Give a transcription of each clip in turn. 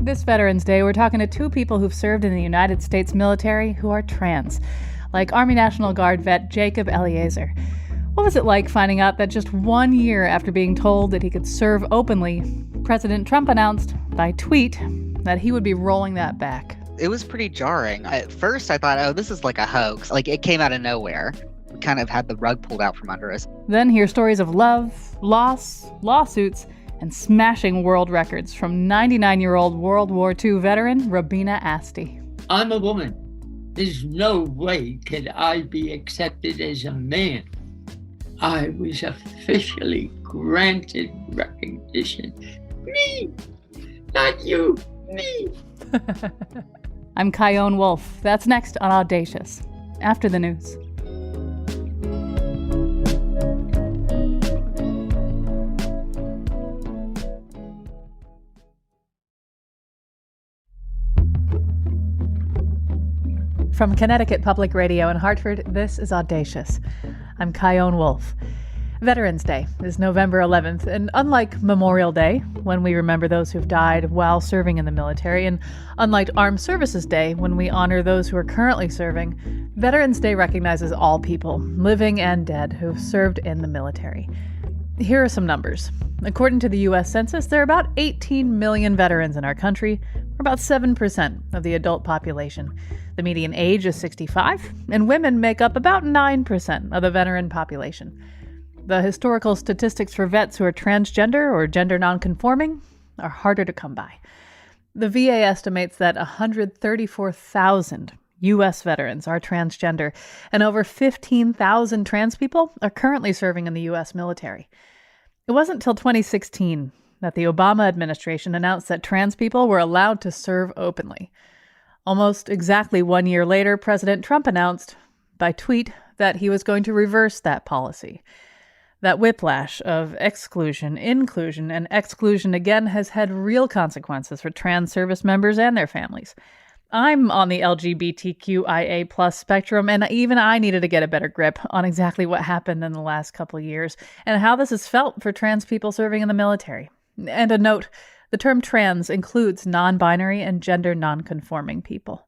This Veterans Day, we're talking to two people who've served in the United States military who are trans, like Army National Guard vet Jacob Eliezer. What was it like finding out that just 1 year after being told that he could serve openly, President Trump announced by tweet that he would be rolling that back? It was pretty jarring. At first, I thought, oh, this is like a hoax. Like, it came out of nowhere. We kind of had the rug pulled out from under us. Then hear stories of love, loss, lawsuits, and smashing world records from 99-year-old World War II veteran Rabina Asti. I'm a woman. There's no way could I be accepted as a man. I was officially granted recognition. Me! Not you! Me! I'm Kyone Wolf. That's next on Audacious, after the news. From Connecticut Public Radio in Hartford, this is Audacious. I'm Kyone Wolf. Veterans Day is November 11th, and unlike Memorial Day, when we remember those who've died while serving in the military, and unlike Armed Services Day, when we honor those who are currently serving, Veterans Day recognizes all people, living and dead, who've served in the military. Here are some numbers. According to the U.S. Census, there are about 18 million veterans in our country, or about 7% of the adult population. The median age is 65, and women make up about 9% of the veteran population. The historical statistics for vets who are transgender or gender nonconforming are harder to come by. The VA estimates that 134,000 U.S. veterans are transgender, and over 15,000 trans people are currently serving in the U.S. military. It wasn't until 2016 that the Obama administration announced that trans people were allowed to serve openly. Almost exactly 1 year later, President Trump announced by tweet that he was going to reverse that policy. That whiplash of exclusion, inclusion, and exclusion again has had real consequences for trans service members and their families. I'm on the LGBTQIA plus spectrum, and even I needed to get a better grip on exactly what happened in the last couple of years and how this is felt for trans people serving in the military. And a note, the term trans includes non-binary and gender non-conforming people.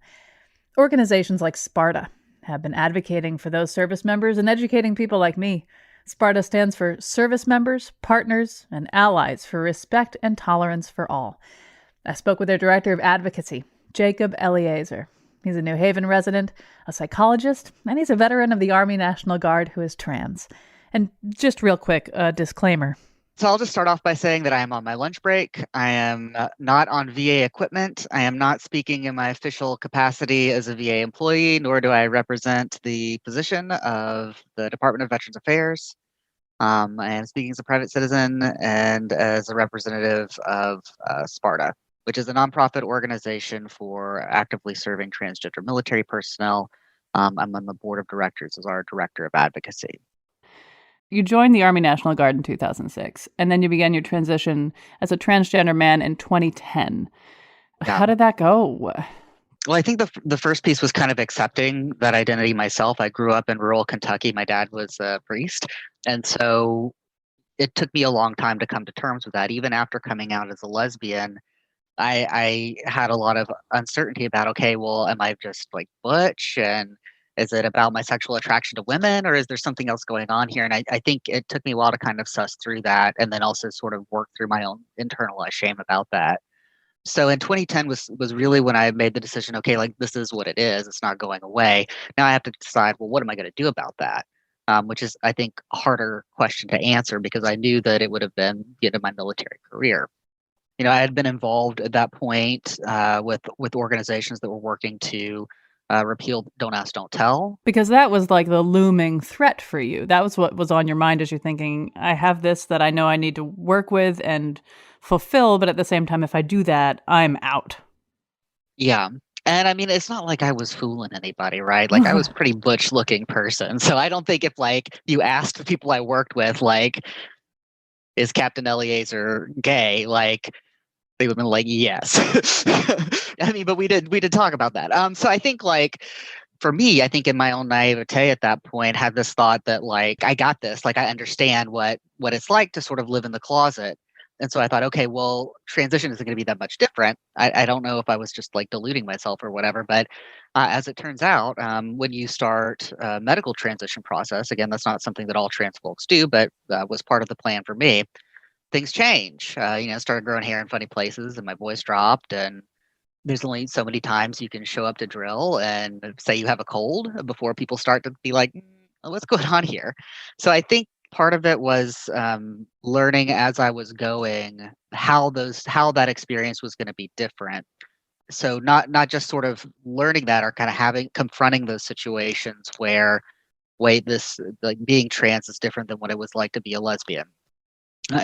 Organizations like SPARTA have been advocating for those service members and educating people like me. SPARTA stands for Service Members, Partners, and Allies for Respect and Tolerance for All. I spoke with their Director of Advocacy, Jacob Eliezer. He's a New Haven resident, a psychologist, and he's a veteran of the Army National Guard who is trans. And just real quick, a disclaimer. So I'll just start off by saying that I am on my lunch break. I am not on VA equipment. I am not speaking in my official capacity as a VA employee, nor do I represent the position of the Department of Veterans Affairs. I am speaking as a private citizen and as a representative of SPARTA, which is a nonprofit organization for actively serving transgender military personnel. I'm on the board of directors as our director of advocacy. You joined the Army National Guard in 2006, and then you began your transition as a transgender man in 2010. Yeah. How did that go? Well, I think the first piece was kind of accepting that identity myself. I grew up in rural Kentucky. My dad was a priest. And so it took me a long time to come to terms with that. Even after coming out as a lesbian, I had a lot of uncertainty about, okay, well, am I just like butch? And is it about my sexual attraction to women, or is there something else going on here? And I think it took me a while to kind of suss through that, and then also sort of work through my own internalized shame about that. So in 2010 was really when I made the decision, okay, like this is what it is. It's not going away. Now I have to decide, well, what am I going to do about that? Which is, I think, a harder question to answer because I knew that it would have been the end of my military career. You know, I had been involved at that point with organizations that were working to repeal Don't Ask, Don't Tell. Because that was like the looming threat for you. That was what was on your mind as you're thinking, I have this that I know I need to work with and fulfill, but at the same time, if I do that, I'm out. Yeah. And I mean, it's not like I was fooling anybody, right? Like I was a pretty butch looking person. So I don't think if like you asked the people I worked with, like, is Captain Eliezer gay? Like they would have been like, yes. I mean, but we did talk about that. So I think like for me, I think in my own naivete at that point, had this thought that like, I got this, like I understand what it's like to sort of live in the closet. And so I thought, okay, well, transition isn't going to be that much different. I don't know if I was just like deluding myself or whatever, but as it turns out, when you start a medical transition process, again, that's not something that all trans folks do, but was part of the plan for me. Things change. Started growing hair in funny places, and my voice dropped, and there's only so many times you can show up to drill and say you have a cold before people start to be like, what's going on here? So I think part of it was learning as I was going how that experience was going to be different. So not just sort of learning that or kind of confronting those situations where, wait, this like being trans is different than what it was like to be a lesbian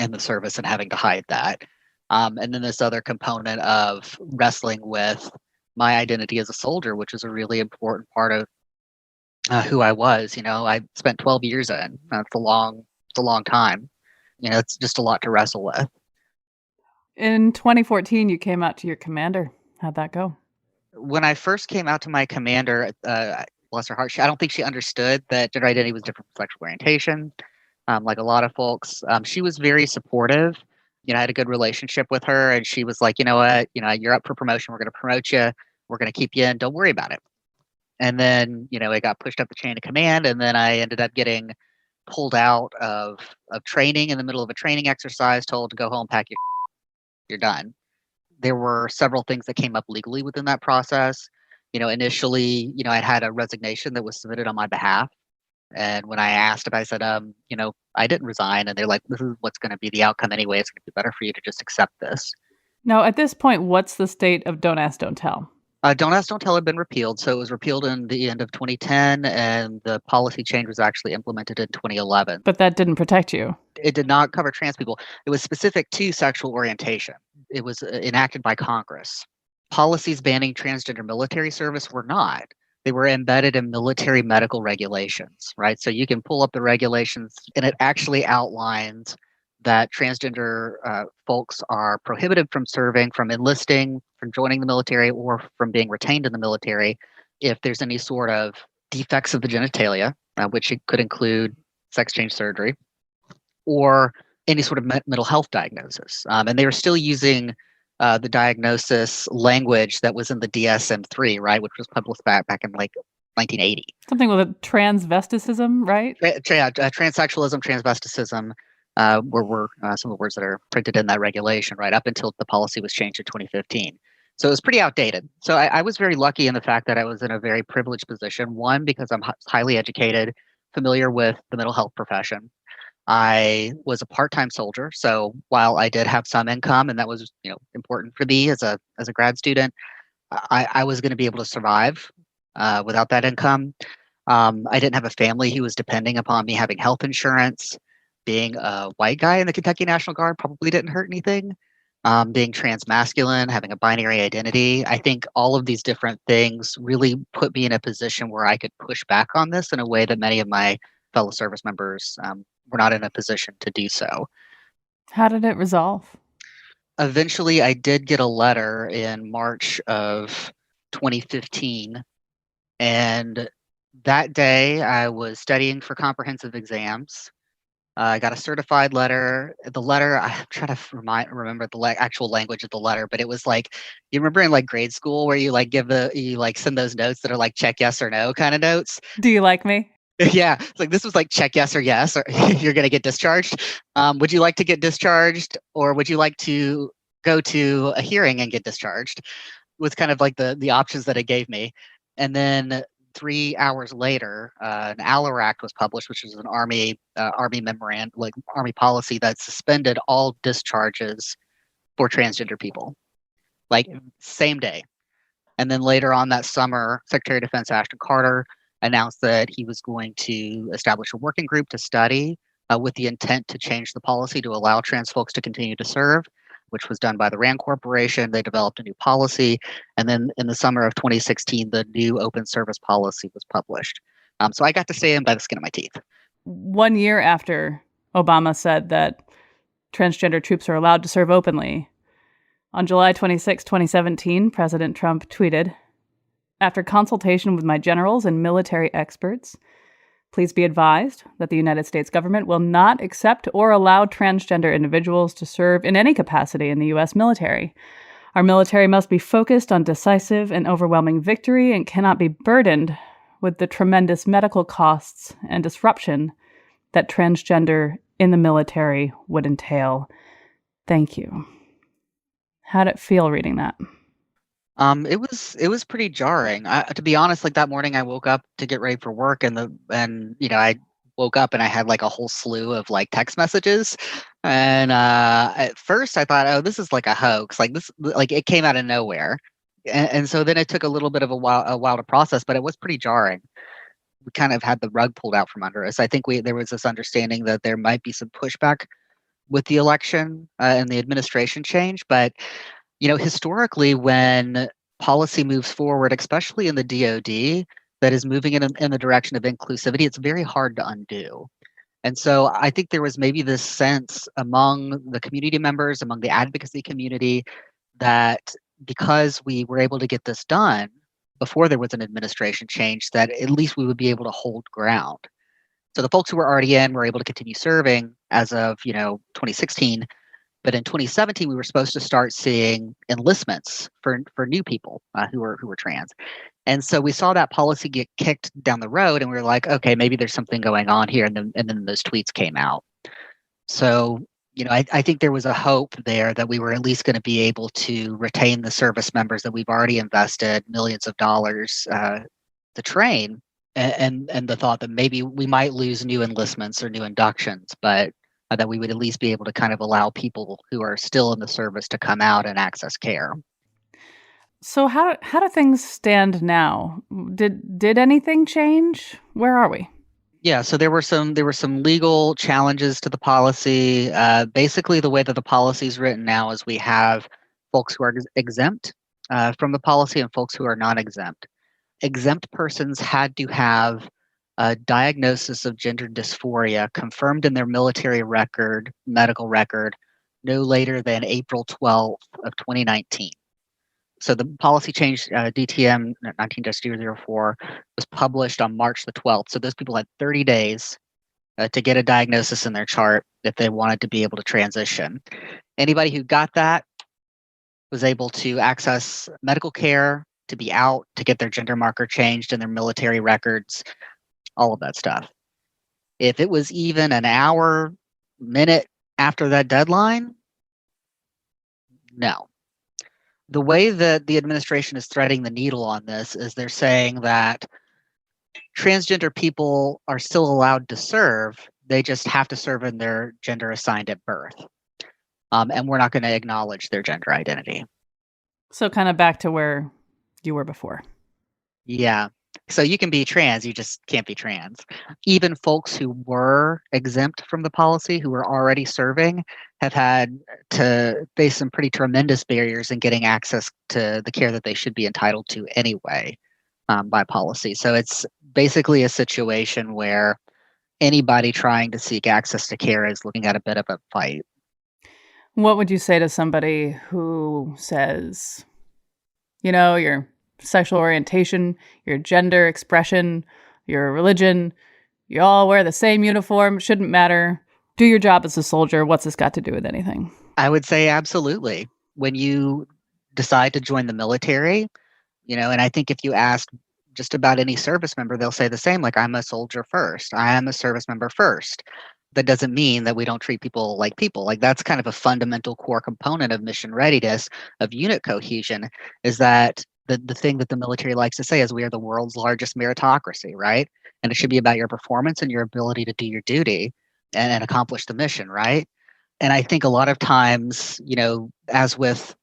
in the service and having to hide that. And then this other component of wrestling with my identity as a soldier, which is a really important part of who I was. I spent 12 years in. It's a long time. It's just a lot to wrestle with. In 2014, you came out to your commander. How'd that go? When I first came out to my commander, bless her heart, I don't think she understood that gender identity was different from sexual orientation. Like a lot of folks, she was very supportive. I had a good relationship with her, and she was like, you know what, you're up for promotion. We're going to promote you. We're going to keep you in. Don't worry about it. And then, it got pushed up the chain of command, and then I ended up getting pulled out of training in the middle of a training exercise, told to go home, pack you're done. There were several things that came up legally within that process. Initially, I had a resignation that was submitted on my behalf. And when I asked, if I said, I didn't resign, and they're like, this is what's going to be the outcome anyway. It's going to be better for you to just accept this. Now, at this point, what's the state of Don't Ask, Don't Tell? Don't Ask, Don't Tell had been repealed. So it was repealed in the end of 2010, and the policy change was actually implemented in 2011. But that didn't protect you. It did not cover trans people. It was specific to sexual orientation. It was enacted by Congress. Policies banning transgender military service were not. They were embedded in military medical regulations, right? So you can pull up the regulations, and it actually outlines that transgender folks are prohibited from serving, from enlisting, from joining the military, or from being retained in the military if there's any sort of defects of the genitalia, which it could include sex change surgery, or any sort of mental health diagnosis. And they were still using the diagnosis language that was in the DSM-3, right, which was published back in like 1980. Something with a transvesticism, right? Transsexualism, transvesticism were some of the words that are printed in that regulation, right, up until the policy was changed in 2015. So it was pretty outdated. So I was very lucky in the fact that I was in a very privileged position. One, because I'm highly educated, familiar with the mental health profession. I was a part-time soldier, so while I did have some income, and that was important for me as a grad student, I was going to be able to survive without that income. I didn't have a family who was depending upon me having health insurance. Being a white guy in the Kentucky National Guard probably didn't hurt anything. Being transmasculine, having a binary identity, I think all of these different things really put me in a position where I could push back on this in a way that many of my fellow service members were not in a position to do so. How did it resolve? Eventually, I did get a letter in March of 2015. And that day, I was studying for comprehensive exams. I got a certified letter. The letter, I'm trying to remember the actual language of the letter, but it was like, you remember in like grade school where you like send those notes that are like check yes or no kind of notes? Do you like me? Yeah, it's like this was like check yes, or you're going to get discharged. Would you like to get discharged, or would you like to go to a hearing and get discharged? Was kind of like the options that it gave me. And then 3 hours later, an ALAR Act was published, which is an Army memorandum, like Army policy that suspended all discharges for transgender people, like same day. And then later on that summer, Secretary of Defense Ashton Carter announced that he was going to establish a working group to study with the intent to change the policy to allow trans folks to continue to serve, which was done by the RAND Corporation. They developed a new policy. And then in the summer of 2016, the new open service policy was published. So I got to stay in by the skin of my teeth. 1 year after Obama said that transgender troops are allowed to serve openly, on July 26, 2017, President Trump tweeted, "After consultation with my generals and military experts, Please be advised that the United States government will not accept or allow transgender individuals to serve in any capacity in the U.S. military. Our military must be focused on decisive and overwhelming victory and cannot be burdened with the tremendous medical costs and disruption that transgender in the military would entail. Thank you. How'd it feel reading that? It was pretty jarring. To be honest, like that morning I woke up to get ready for work and I woke up and I had like a whole slew of like text messages. And at first I thought, oh, this is like a hoax. Like it came out of nowhere. And so then it took a little bit of a while to process, but it was pretty jarring. We kind of had the rug pulled out from under us. I think there was this understanding that there might be some pushback with the election and the administration change, but historically, when policy moves forward, especially in the DoD, that is moving in the direction of inclusivity, it's very hard to undo. And so I think there was maybe this sense among the community members, among the advocacy community, that because we were able to get this done before there was an administration change, that at least we would be able to hold ground. So the folks who were already in were able to continue serving as of 2016. But in 2017, we were supposed to start seeing enlistments for new people who were trans. And so we saw that policy get kicked down the road, and we were like, okay, maybe there's something going on here. And then those tweets came out. So, I think there was a hope there that we were at least going to be able to retain the service members that we've already invested millions of dollars to train, and the thought that maybe we might lose new enlistments or new inductions, but that we would at least be able to kind of allow people who are still in the service to come out and access care. So how do things stand now? Did anything change? Where are we? Yeah, so there were some legal challenges to the policy. Basically, the way that the policy is written now is we have folks who are exempt from the policy and folks who are non-exempt. Exempt persons had to have a diagnosis of gender dysphoria confirmed in their military medical record, no later than April 12th of 2019. So the policy change, DTM 19-004, was published on March the 12th. So those people had 30 days to get a diagnosis in their chart if they wanted to be able to transition. Anybody who got that was able to access medical care, to be out, to get their gender marker changed in their military records, all of that stuff. If it was even an hour, minute after that deadline, no. The way that the administration is threading the needle on this is they're saying that transgender people are still allowed to serve. They just have to serve in their gender assigned at birth. And we're not going to acknowledge their gender identity. So kind of back to where you were before. Yeah. So you can be trans, you just can't be trans. Even folks who were exempt from the policy, who were already serving, have had to face some pretty tremendous barriers in getting access to the care that they should be entitled to anyway by policy. So it's basically a situation where anybody trying to seek access to care is looking at a bit of a fight. What would you say to somebody who says, your sexual orientation, your gender expression, your religion, you all wear the same uniform, shouldn't matter. Do your job as a soldier. What's this got to do with anything? I would say absolutely. When you decide to join the military, and I think if you ask just about any service member, they'll say the same, like, I'm a soldier first. I am a service member first. That doesn't mean that we don't treat people like people. Like, that's kind of a fundamental core component of mission readiness, of unit cohesion, is that the thing that the military likes to say is we are the world's largest meritocracy, right? And it should be about your performance and your ability to do your duty and accomplish the mission, right? And I think a lot of times, as with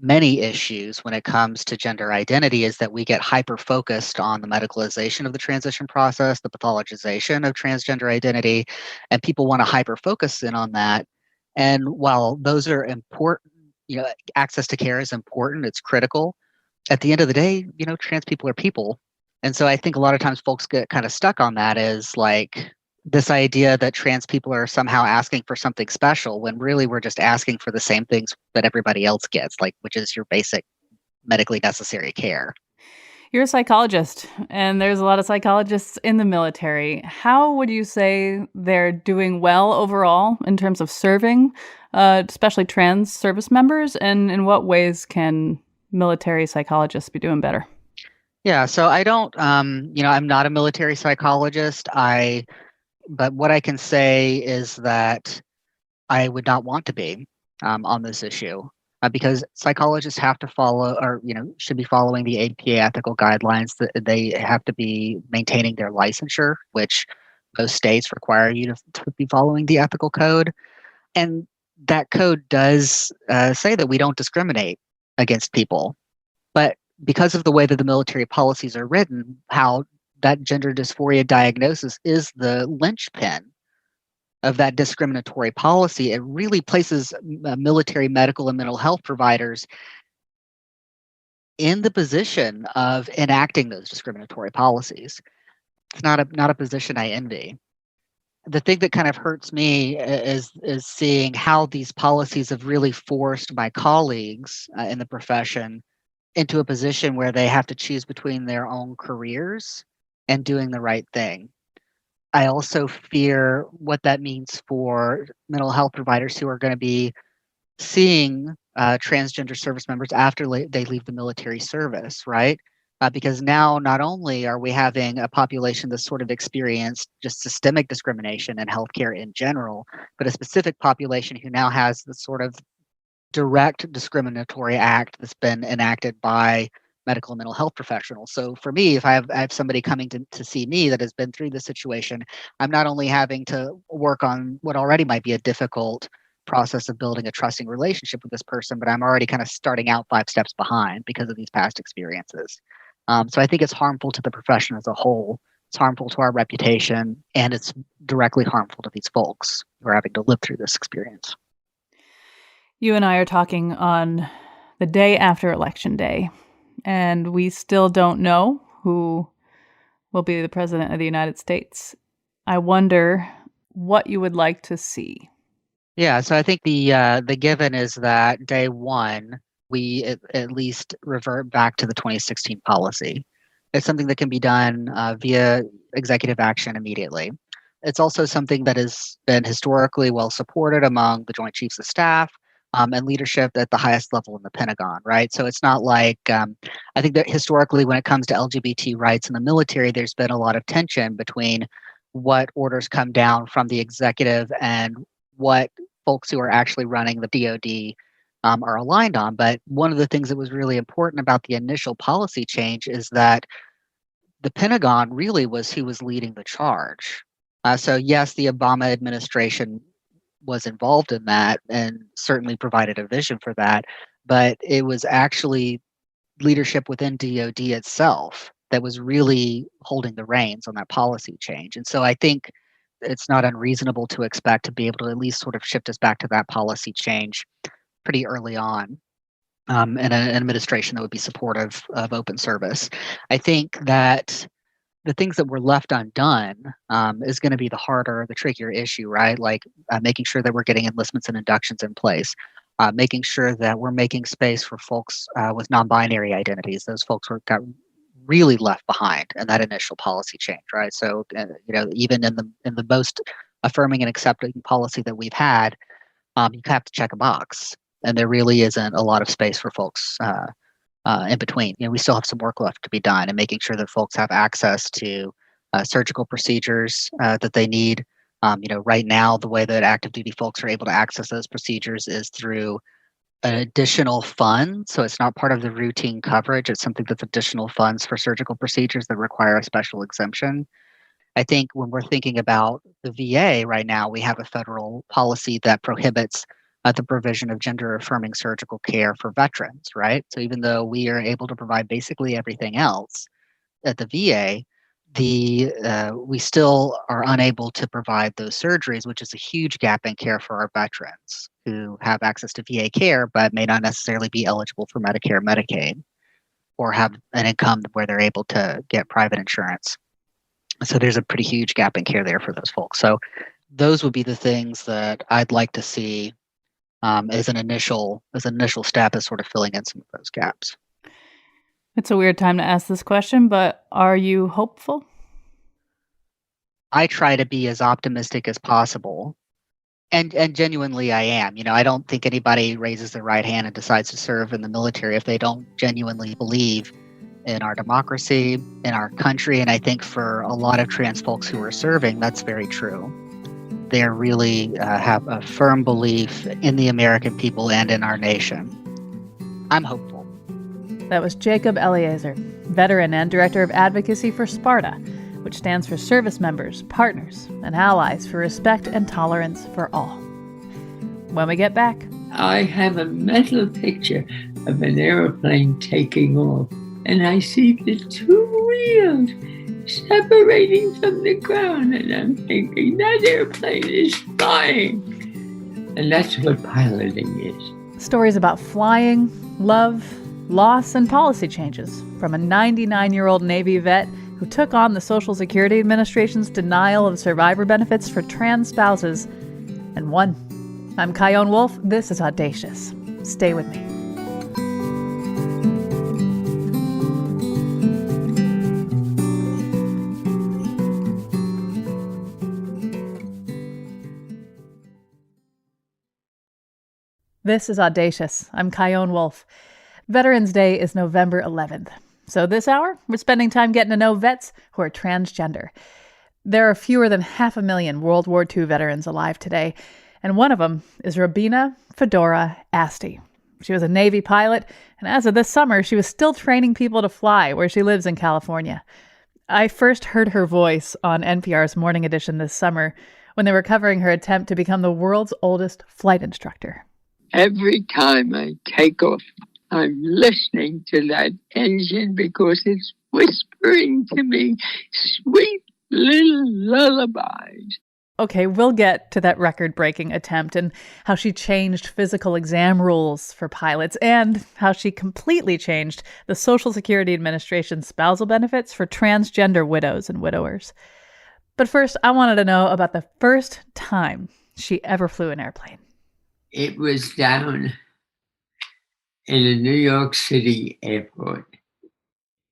many issues when it comes to gender identity, is that we get hyper-focused on the medicalization of the transition process, the pathologization of transgender identity, and people want to hyper-focus in on that. And while those are important, access to care is important, it's critical. At the end of the day, trans people are people. And so I think a lot of times folks get kind of stuck on that, is like this idea that trans people are somehow asking for something special, when really we're just asking for the same things that everybody else gets, which is your basic medically necessary care. You're a psychologist, and there's a lot of psychologists in the military. How would you say they're doing well overall in terms of serving, especially trans service members? And in what ways can military psychologists be doing better? Yeah, so I don't, I'm not a military psychologist. But what I can say is that I would not want to be on this issue because psychologists have to follow, or should be following the APA ethical guidelines. That they have to be maintaining their licensure, which most states require you to be following the ethical code, and that code does say that we don't discriminate against people. But because of the way that the military policies are written, how that gender dysphoria diagnosis is the linchpin of that discriminatory policy, it really places military medical and mental health providers in the position of enacting those discriminatory policies. It's not a position I envy. The thing that kind of hurts me is seeing how these policies have really forced my colleagues in the profession into a position where they have to choose between their own careers and doing the right thing. I also fear what that means for mental health providers who are going to be seeing transgender service members after they leave the military service, right? Because now not only are we having a population that's sort of experienced just systemic discrimination in healthcare in general, but a specific population who now has the sort of direct discriminatory act that's been enacted by medical and mental health professionals. So for me, if I have somebody coming to see me that has been through this situation, I'm not only having to work on what already might be a difficult process of building a trusting relationship with this person, but I'm already kind of starting out 5 steps behind because of these past experiences. So I think it's harmful to the profession as a whole. It's harmful to our reputation, and it's directly harmful to these folks who are having to live through this experience. You and I are talking on the day after Election Day, and we still don't know who will be the president of the United States. I wonder what you would like to see. Yeah, so I think the given is that day one, we at least revert back to the 2016 policy. It's something that can be done via executive action immediately. It's also something that has been historically well supported among the Joint Chiefs of Staff and leadership at the highest level in the Pentagon, right? So it's not like, I think that historically, when it comes to LGBT rights in the military, there's been a lot of tension between what orders come down from the executive and what folks who are actually running the DoD are aligned on. But one of the things that was really important about the initial policy change is that the Pentagon really was who was leading the charge. So yes, the Obama administration was involved in that and certainly provided a vision for that, but it was actually leadership within DoD itself that was really holding the reins on that policy change. And so I think it's not unreasonable to expect to be able to at least sort of shift us back to that policy change pretty early on in an administration that would be supportive of open service. I think that the things that were left undone is going to be the trickier issue, right? Like making sure that we're getting enlistments and inductions in place, making sure that we're making space for folks with non-binary identities. Those folks got really left behind in that initial policy change, right? So, even in the most affirming and accepting policy that we've had, you have to check a box, and there really isn't a lot of space for folks in between. We still have some work left to be done, and making sure that folks have access to surgical procedures that they need. Right now, the way that active duty folks are able to access those procedures is through an additional fund. So it's not part of the routine coverage. It's something that's additional funds for surgical procedures that require a special exemption. I think when we're thinking about the VA right now, we have a federal policy that prohibits the provision of gender affirming surgical care for veterans, right? So even though we are able to provide basically everything else at the VA, we still are unable to provide those surgeries, which is a huge gap in care for our veterans who have access to VA care but may not necessarily be eligible for Medicare, Medicaid, or have an income where they're able to get private insurance. So there's a pretty huge gap in care there for those folks. So those would be the things that I'd like to see as an initial step, as sort of filling in some of those gaps. It's a weird time to ask this question, but are you hopeful? I try to be as optimistic as possible. And genuinely I am. I don't think anybody raises their right hand and decides to serve in the military if they don't genuinely believe in our democracy, in our country. And I think for a lot of trans folks who are serving, that's very true. They really have a firm belief in the American people and in our nation. I'm hopeful. That was Jacob Eliezer, veteran and director of advocacy for Sparta, which stands for Service Members, Partners, and Allies for Respect and Tolerance for All. When we get back, I have a mental picture of an airplane taking off, and I see the two wheels separating from the ground, and I'm thinking that airplane is flying. And that's what piloting is. Stories about flying, love, loss, and policy changes from a 99-year-old Navy vet who took on the Social Security Administration's denial of survivor benefits for trans spouses and won. I'm Kyone Wolf. This is Audacious. Stay with me. This is Audacious. I'm Kyone Wolf. Veterans Day is November 11th. So this hour, we're spending time getting to know vets who are transgender. There are fewer than 500,000 World War II veterans alive today, and one of them is Rabina Fedora Asti. She was a Navy pilot, and as of this summer, she was still training people to fly where she lives in California. I first heard her voice on NPR's Morning Edition this summer when they were covering her attempt to become the world's oldest flight instructor. Every time I take off, I'm listening to that engine because it's whispering to me sweet little lullabies. Okay, we'll get to that record-breaking attempt and how she changed physical exam rules for pilots and how she completely changed the Social Security Administration's spousal benefits for transgender widows and widowers. But first, I wanted to know about the first time she ever flew an airplane. It was down in a New York City airport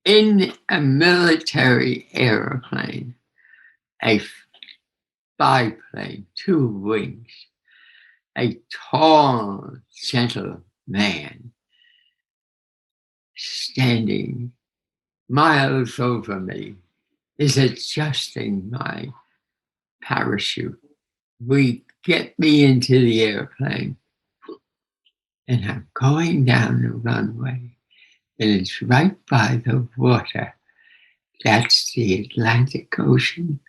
in a military airplane, a biplane, two wings, a tall, gentle man standing miles over me is adjusting my parachute. We get me into the airplane, and I'm going down the runway, and it's right by the water. That's the Atlantic Ocean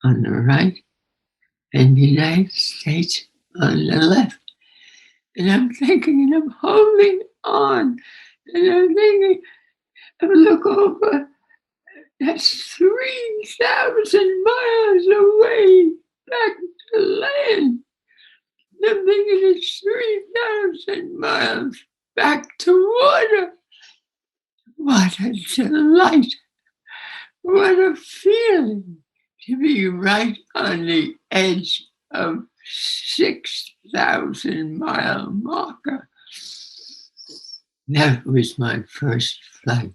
on the right, and the United States on the left. And I'm thinking, and I'm holding on, and I'm thinking, I look over, that's 3,000 miles away back to land. I'm thinking it's 3,000 miles back to water. What a delight. What a feeling to be right on the edge of 6,000 mile marker. That was my first flight.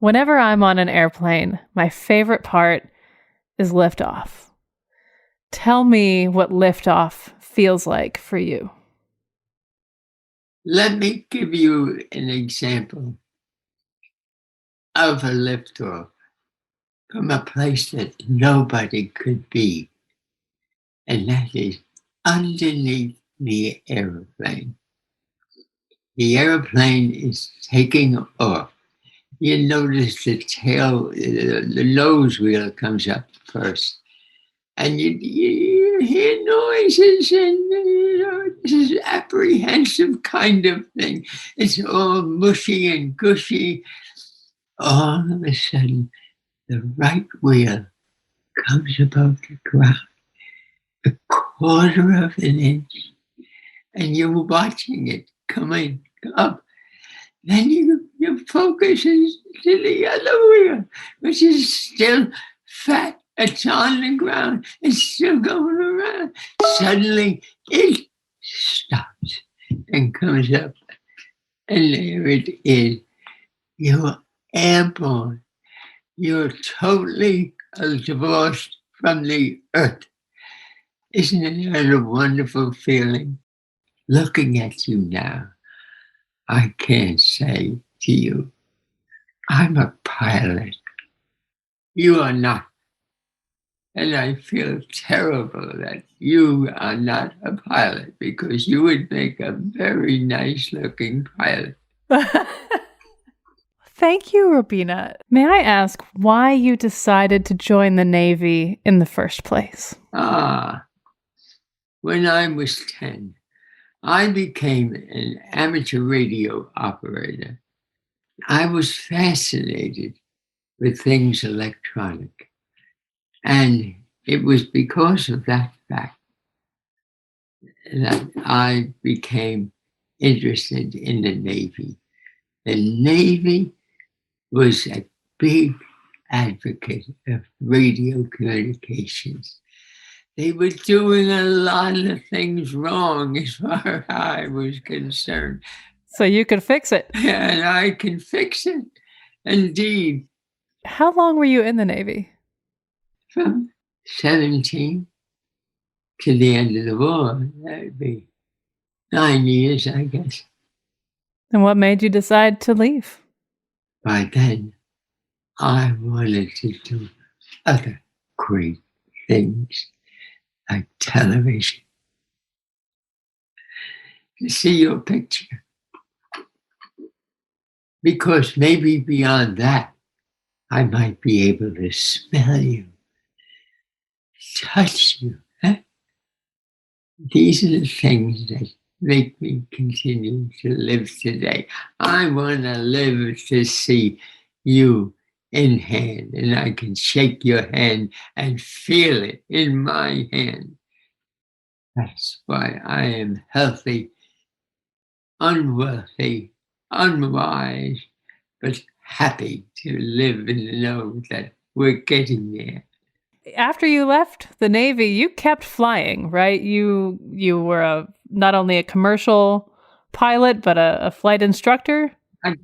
Whenever I'm on an airplane, my favorite part is liftoff. Tell me what liftoff feels like for you. Let me give you an example of a liftoff from a place that nobody could be, and that is underneath the airplane. The airplane is taking off. You notice the tail, the nose wheel comes up first. And you hear noises, and this is apprehensive kind of thing. It's all mushy and gushy. All of a sudden, the right wheel comes above the ground, a quarter of an inch, and you're watching it coming up. Then your focus is to the other wheel, which is still fat. It's on the ground. It's still going around. Suddenly, it stops and comes up. And there it is. You're airborne. You're totally divorced from the earth. Isn't it a wonderful feeling? Looking at you now, I can't say to you, I'm a pilot. You are not. And I feel terrible that you are not a pilot, because you would make a very nice looking pilot. Thank you, Robina. May I ask why you decided to join the Navy in the first place? When I was 10, I became an amateur radio operator. I was fascinated with things electronic. And it was because of that fact that I became interested in the Navy. The Navy was a big advocate of radio communications. They were doing a lot of things wrong as far as I was concerned. So you could fix it. And I can fix it. Indeed. How long were you in the Navy? From 17 to the end of the war. That would be 9 years, I guess. And what made you decide to leave? By then, I wanted to do other great things, like television. To see your picture. Because maybe beyond that, I might be able to smell you, touch you. Huh? These are the things that make me continue to live today. I want to live to see you in hand, and I can shake your hand and feel it in my hand. That's why I am healthy, unwealthy, unwise, but happy to live in the know that we're getting there. After you left the Navy, you kept flying, right? You were not only a commercial pilot, but a flight instructor? I got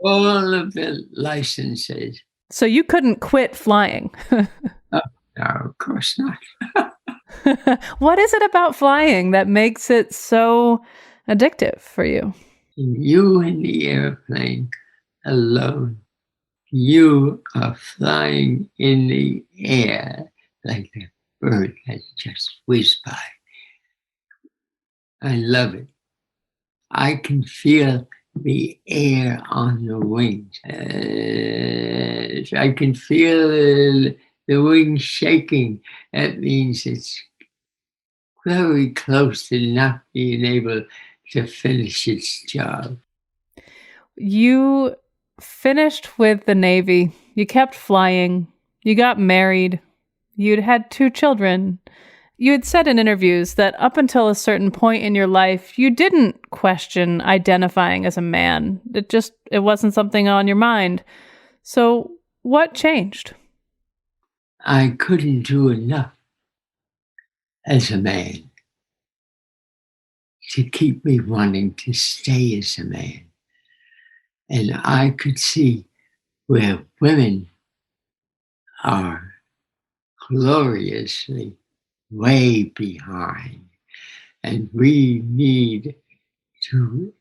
all of the licenses. So you couldn't quit flying? No, of course not. What is it about flying that makes it so addictive for you? You in the airplane alone. You are flying in the air like a bird that just whizzed by. I love it. I can feel the air on the wings. I can feel the wings shaking. That means it's very close to not being able to finish its job. You finished with the Navy. You kept flying. You got married. You'd had 2 children. You had said in interviews that up until a certain point in your life, you didn't question identifying as a man. It wasn't something on your mind. So what changed? I couldn't do enough as a man to keep me wanting to stay as a man. And I could see where women are gloriously way behind. And we need to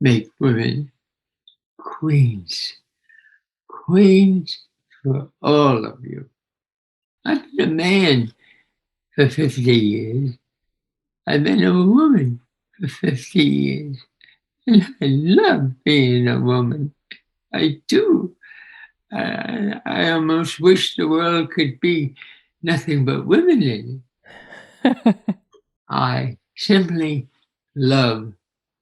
make women queens. Queens for all of you. I've been a man for 50 years. I've been a woman for 50 years. And I love being a woman. I do. I almost wish the world could be nothing but women in it. I simply love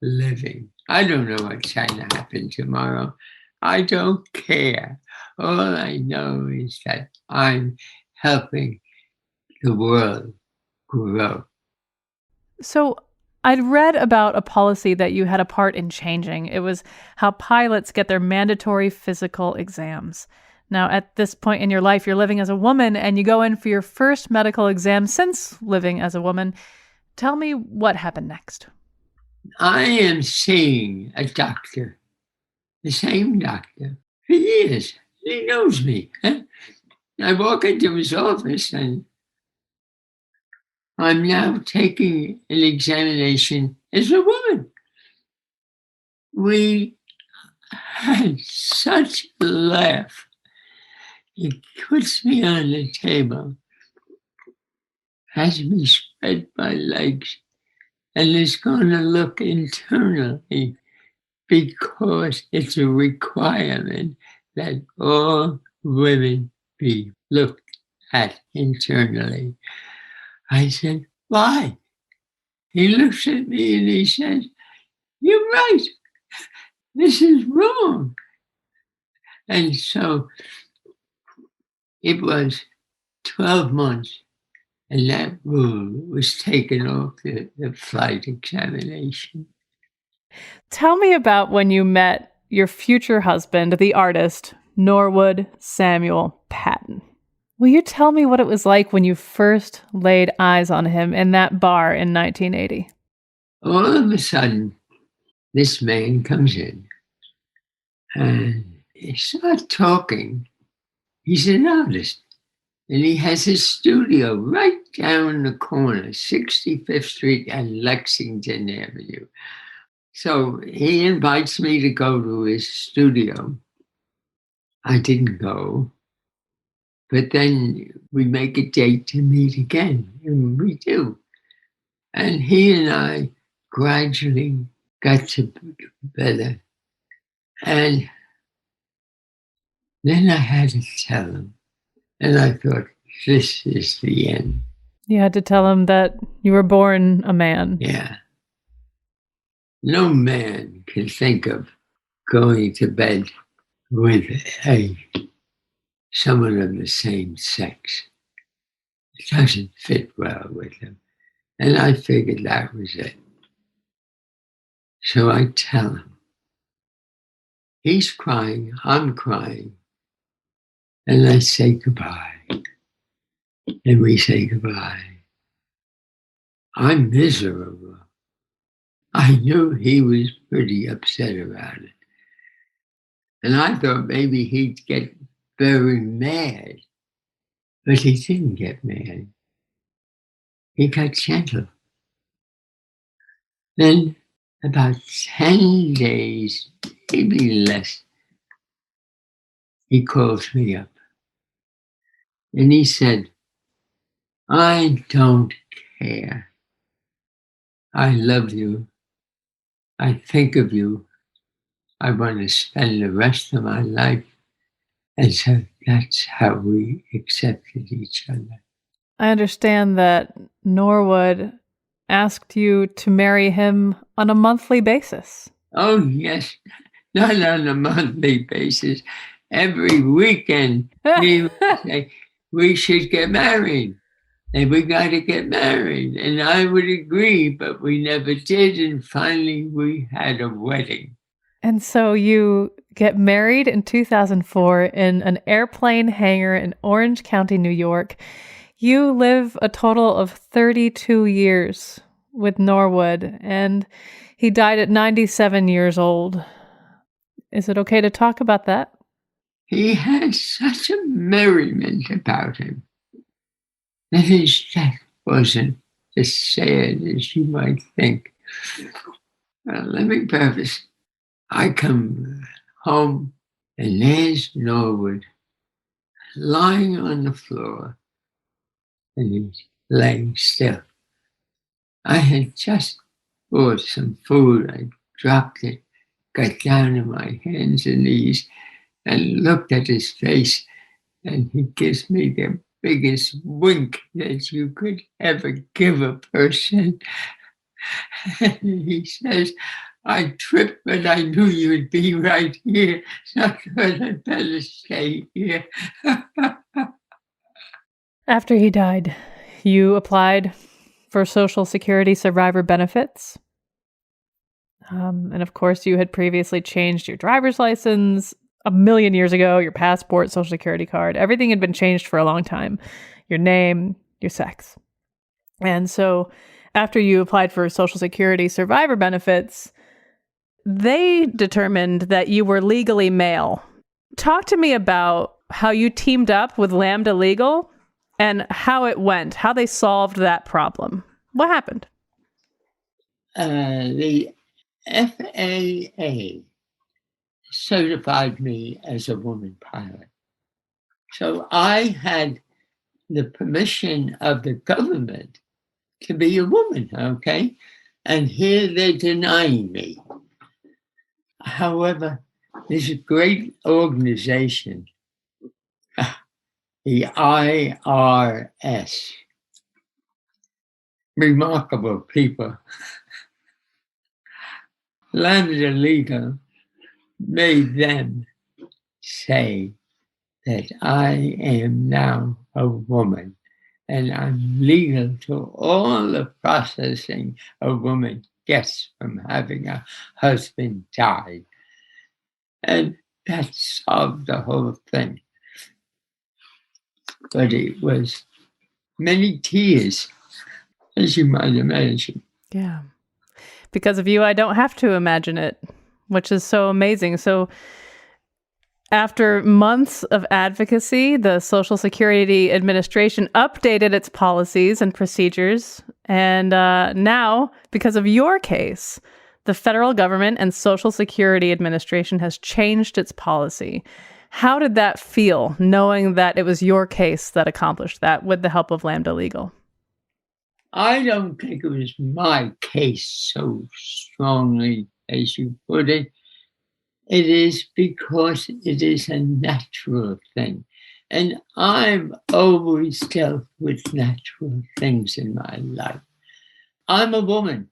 living. I don't know what's going to happen tomorrow. I don't care. All I know is that I'm helping the world grow. So I'd read about a policy that you had a part in changing. It was how pilots get their mandatory physical exams. Now, at this point in your life, you're living as a woman and you go in for your first medical exam since living as a woman. Tell me what happened next. I am seeing a doctor, the same doctor, for years. He knows me. I walk into his office and I'm now taking an examination as a woman. We had such a laugh. He puts me on the table, has me spread my legs, and is going to look internally because it's a requirement that all women be looked at internally. I said, why? He looks at me and he says, you're right. This is wrong. And so it was 12 months, and that rule was taken off the flight examination. Tell me about when you met your future husband, the artist, Norwood Samuel Patton. Will you tell me what it was like when you first laid eyes on him in that bar in 1980? All of a sudden, this man comes in and he starts talking. He's an artist and he has his studio right down the corner, 65th Street and Lexington Avenue. So he invites me to go to his studio. I didn't go, but then we make a date to meet again, and we do. And he and I gradually got to better. And then I had to tell him, and I thought, this is the end. You had to tell him that you were born a man. Yeah. No man can think of going to bed with someone of the same sex. It doesn't fit well with him. And I figured that was it. So I tell him. He's crying, I'm crying. And I say goodbye. And we say goodbye. I'm miserable. I knew he was pretty upset about it. And I thought maybe he'd get very mad. But he didn't get mad. He got gentle. Then about 10 days, maybe less, he calls me up. And he said, I don't care. I love you. I think of you. I want to spend the rest of my life. And so that's how we accepted each other. I understand that Norwood asked you to marry him on a monthly basis. Oh, yes. Not on a monthly basis. Every weekend, he would say, we should get married. And we got to get married. And I would agree, but we never did. And finally, we had a wedding. And so you get married in 2004 in an airplane hangar in Orange County, New York. You live a total of 32 years with Norwood, and he died at 97 years old. Is it okay to talk about that? He had such a merriment about him that his death wasn't as sad as you might think. Let me preface. I come home and there's Norwood lying on the floor and he's laying still. I had just bought some food. I dropped it, got down on my hands and knees and looked at his face, and he gives me the biggest wink that you could ever give a person. And he says, I tripped, but I knew you'd be right here, so I thought I'd better stay here. After he died, you applied for Social Security survivor benefits. And of course, you had previously changed your driver's license a million years ago, your passport, Social Security card. Everything had been changed for a long time. Your name, your sex. And so after you applied for Social Security survivor benefits, they determined that you were legally male. Talk to me about how you teamed up with Lambda Legal and how it went, how they solved that problem. What happened? The FAA certified me as a woman pilot. So I had the permission of the government to be a woman, okay? And here they're denying me. However, this great organization, the IRS, remarkable people, Lambda Legal made them say that I am now a woman and I'm legal to all the processing a woman gets from having a husband die. And that solved the whole thing. But it was many tears, as you might imagine. Yeah. Because of you, I don't have to imagine it, which is so amazing. So after months of advocacy, the Social Security Administration updated its policies and procedures. And now, because of your case, the federal government and Social Security Administration has changed its policy. How did that feel, knowing that it was your case that accomplished that with the help of Lambda Legal? I don't think it was my case so strongly as you put it. It is because it is a natural thing. And I've always dealt with natural things in my life. I'm a woman.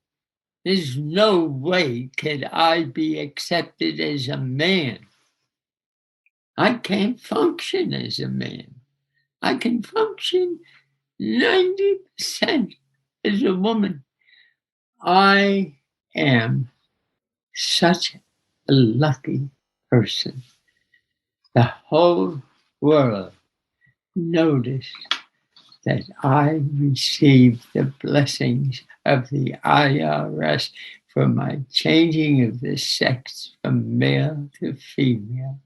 There's no way could I be accepted as a man. I can't function as a man. I can function 90% as a woman. I am such a lucky person. The whole world noticed that I received the blessings of the IRS for my changing of the sex from male to female.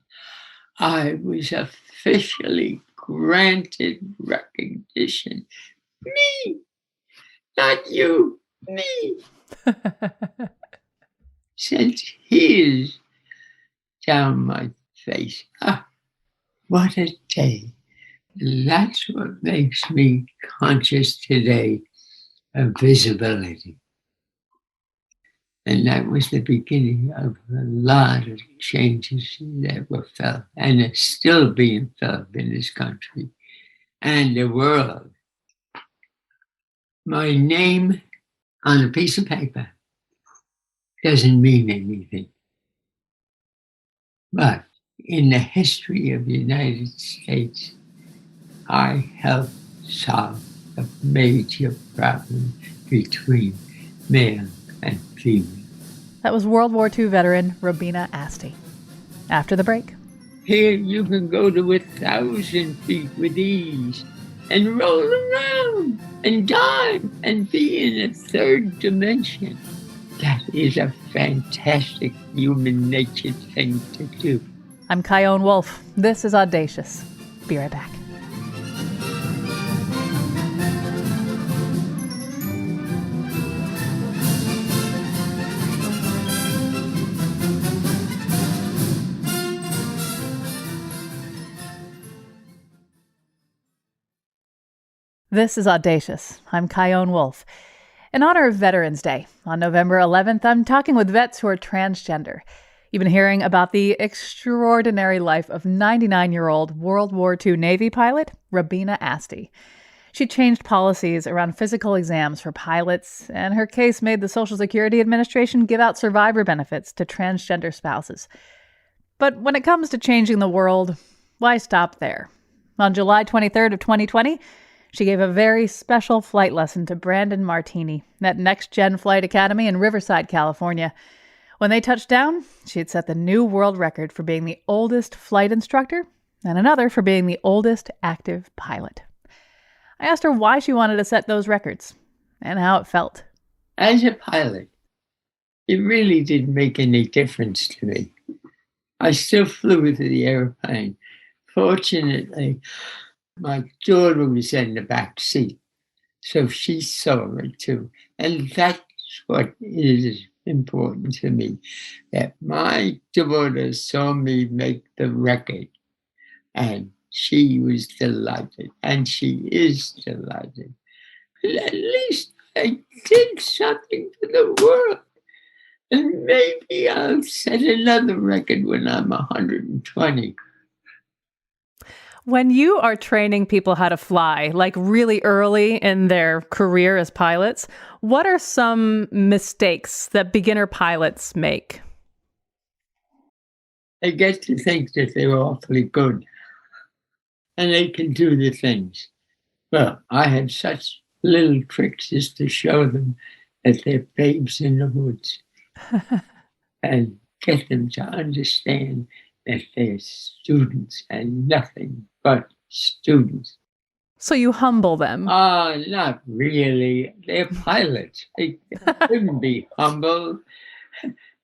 I was officially granted recognition. Me, not you, me. Sent tears down my face. Ah, what a day. That's what makes me conscious today of visibility. And that was the beginning of a lot of changes that were felt and are still being felt in this country and the world. My name on a piece of paper doesn't mean anything. But in the history of the United States, I helped solve a major problem between male and female. That was World War II veteran Robina Asti. After the break. Here you can go to 1,000 feet with ease and roll around and dive and be in a third dimension. That is a fantastic human nature thing to do. I'm Kyone Wolf. This is Audacious. Be right back. This is Audacious. I'm Kyone Wolf. In honor of Veterans Day, on November 11th, I'm talking with vets who are transgender. You've been hearing about the extraordinary life of 99-year-old World War II Navy pilot Robina Asti. She changed policies around physical exams for pilots, and her case made the Social Security Administration give out survivor benefits to transgender spouses. But when it comes to changing the world, why stop there? On July 23rd of 2020, she gave a very special flight lesson to Brandon Martini at Next Gen Flight Academy in Riverside, California. When they touched down, she had set the new world record for being the oldest flight instructor and another for being the oldest active pilot. I asked her why she wanted to set those records and how it felt As a pilot, it really didn't make any difference to me. I still flew with the airplane. Fortunately, my daughter was in the back seat, so she saw it too. And that's what is important to me, that my daughter saw me make the record, and she was delighted, and she is delighted. And at least I did something for the world. And maybe I'll set another record when I'm 120. When you are training people how to fly, like really early in their career as pilots, what are some mistakes that beginner pilots make? They get to think that they're awfully good and they can do the things. Well, I have such little tricks as to show them that they're babes in the woods and get them to understand that they're students and nothing but students. So you humble them. Not really. They're pilots. They shouldn't be humble.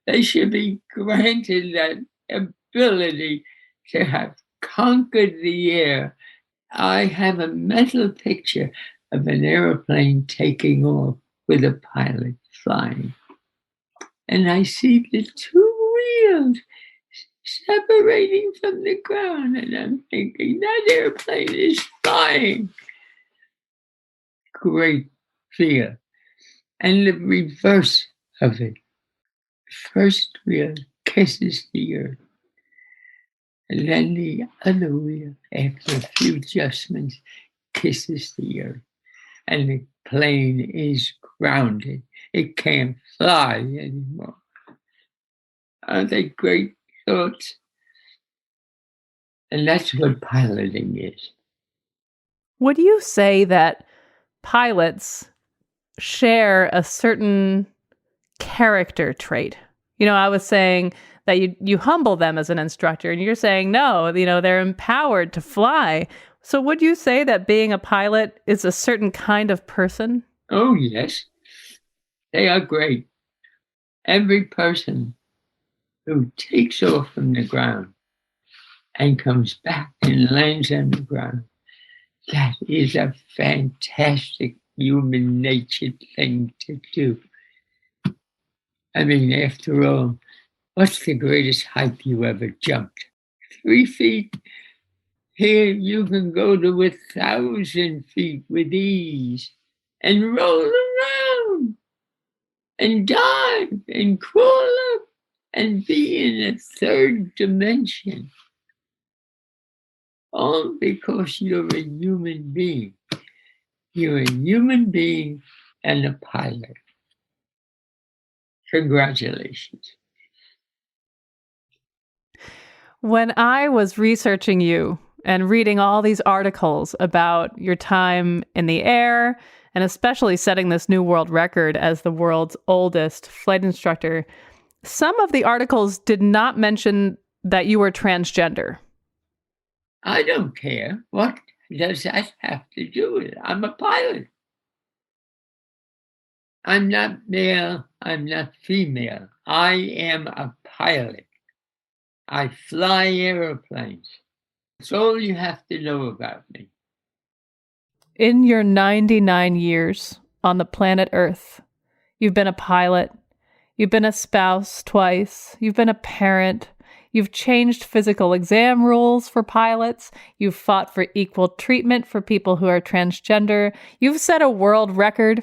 They should be granted that ability to have conquered the air. I have a mental picture of an airplane taking off with a pilot flying. And I see the two wheels separating from the ground, and I'm thinking that airplane is flying. Great fear. And the reverse of it. First wheel kisses the earth, and then the other wheel, after a few adjustments, kisses the earth, and the plane is grounded. It can't fly anymore. Aren't they great thoughts? And that's what piloting is. Would you say that pilots share a certain character trait? I was saying that you humble them as an instructor, and you're saying, no, they're empowered to fly. So would you say that being a pilot is a certain kind of person? Oh, yes. They are great. Every person who takes off from the ground and comes back and lands on the ground, that is a fantastic human nature thing to do. I mean, after all, what's the greatest height you ever jumped? 3 feet. Here you can go to 1,000 feet with ease and roll around and dive and crawl up and be in a third dimension. All because you're a human being. You're a human being and a pilot. Congratulations. When I was researching you and reading all these articles about your time in the air, and especially setting this new world record as the world's oldest flight instructor, some of the articles did not mention that you were transgender. I don't care. What does that have to do with it? I'm a pilot. I'm not male. I'm not female. I am a pilot. I fly airplanes. That's all you have to know about me. In your 99 years on the planet Earth, you've been a pilot, you've been a spouse twice, you've been a parent, you've changed physical exam rules for pilots, you've fought for equal treatment for people who are transgender, you've set a world record.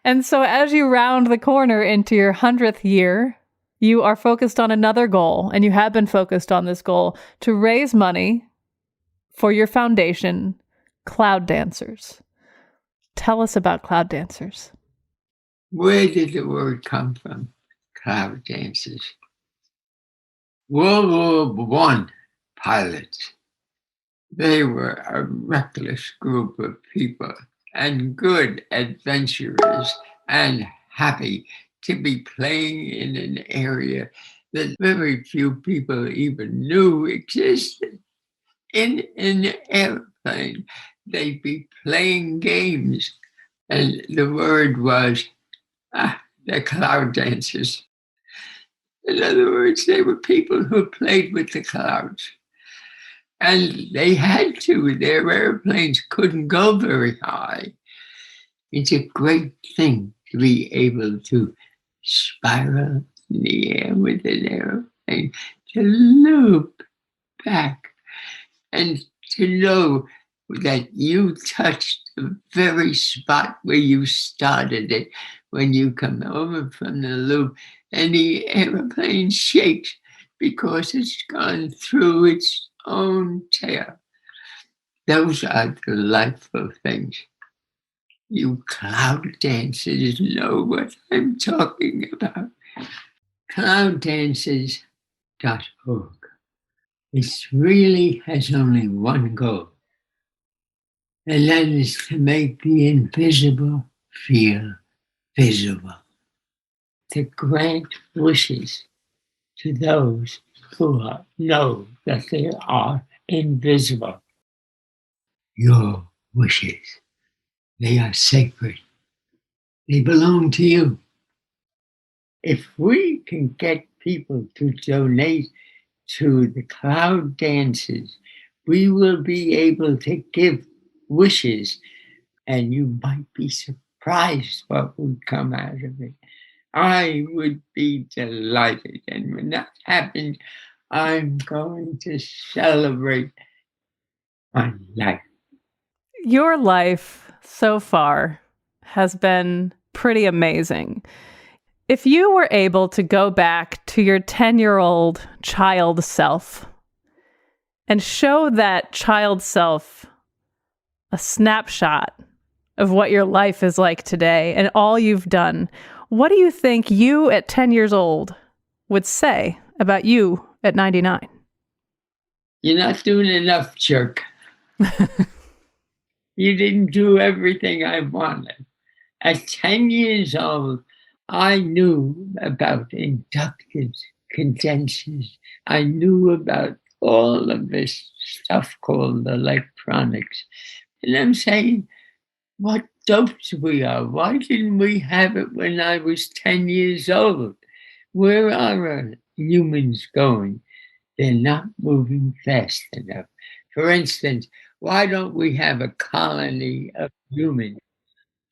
And so as you round the corner into your 100th year, you are focused on another goal, and you have been focused on this goal to raise money for your foundation, Cloud Dancers. Tell us about Cloud Dancers. Where did the word come from? Cloud Dancers. World War I pilots. They were a reckless group of people and good adventurers and happy to be playing in an area that very few people even knew existed. In an airplane, they'd be playing games, and the word was The cloud dancers. In other words, they were people who played with the clouds. And they had to. Their airplanes couldn't go very high. It's a great thing to be able to spiral in the air with an airplane, to loop back, and to know that you touched the very spot where you started it when you come over from the loop, and the airplane shakes because it's gone through its own tail. Those are delightful things. You cloud dancers know what I'm talking about. Clouddances.org. It really has only one goal, and that is to make the invisible feel visible. To grant wishes to those who know that they are invisible. Your wishes, they are sacred. They belong to you. If we can get people to donate to the cloud dances, we will be able to give wishes, and you might be surprised what would come out of it. I would be delighted. And when that happens, I'm going to celebrate my life. Your life so far has been pretty amazing. If you were able to go back to your 10-year-old child self and show that child self a snapshot of what your life is like today and all you've done, what do you think you at 10 years old would say about you at 99? You're not doing enough, jerk. You didn't do everything I wanted. At 10 years old, I knew about inductors, condensers. I knew about all of this stuff called electronics. And I'm saying, what dopes we are. Why didn't we have it when I was 10 years old? Where are humans going? They're not moving fast enough. For instance, why don't we have a colony of humans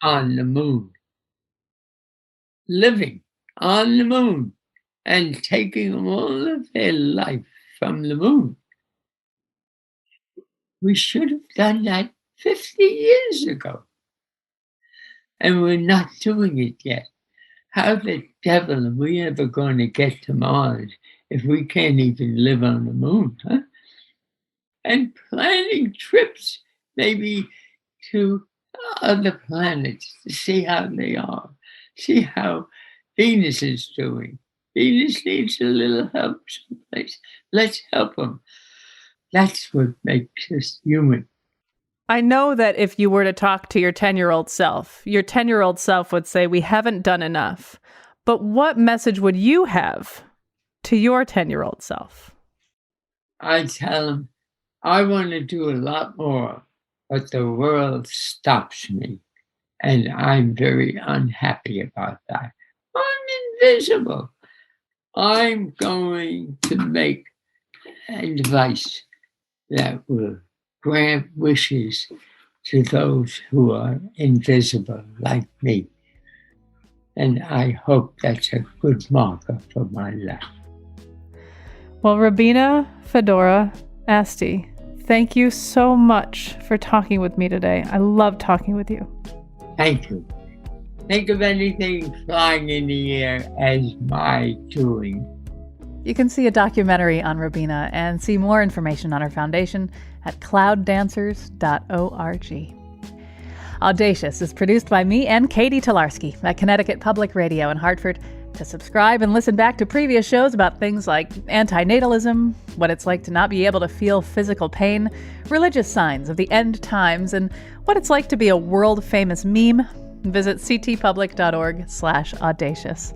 on the moon? Living on the moon and taking all of their life from the moon. We should have done that 50 years ago. And we're not doing it yet. How the devil are we ever going to get to Mars if we can't even live on the moon, huh? And planning trips maybe to other planets to see how they are, see how Venus is doing. Venus needs a little help someplace. Let's help them. That's what makes us human. I know that if you were to talk to your 10-year-old self would say, we haven't done enough. But what message would you have to your 10-year-old self? I tell them, I want to do a lot more, but the world stops me. And I'm very unhappy about that. I'm invisible. I'm going to make advice that will grant wishes to those who are invisible like me. And I hope that's a good marker for my life. Well, Rabina Fedora Asti, thank you so much for talking with me today. I love talking with you. Thank you. Think of anything flying in the air as my doing. You can see a documentary on Rabina and see more information on her foundation at clouddancers.org. Audacious is produced by me and Katie Tolarski at Connecticut Public Radio in Hartford. To subscribe and listen back to previous shows about things like antinatalism, what it's like to not be able to feel physical pain, religious signs of the end times, and what it's like to be a world-famous meme, visit ctpublic.org/audacious.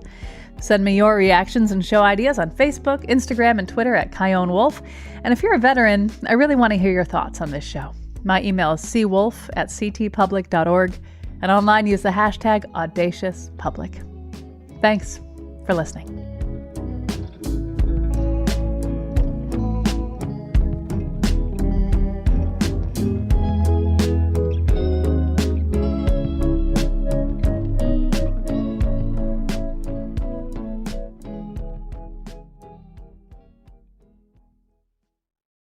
Send me your reactions and show ideas on Facebook, Instagram, and Twitter at Kyone Wolf. And if you're a veteran, I really want to hear your thoughts on this show. My email is cwolf@ctpublic.org, and online use the hashtag AudaciousPublic. Thanks for listening.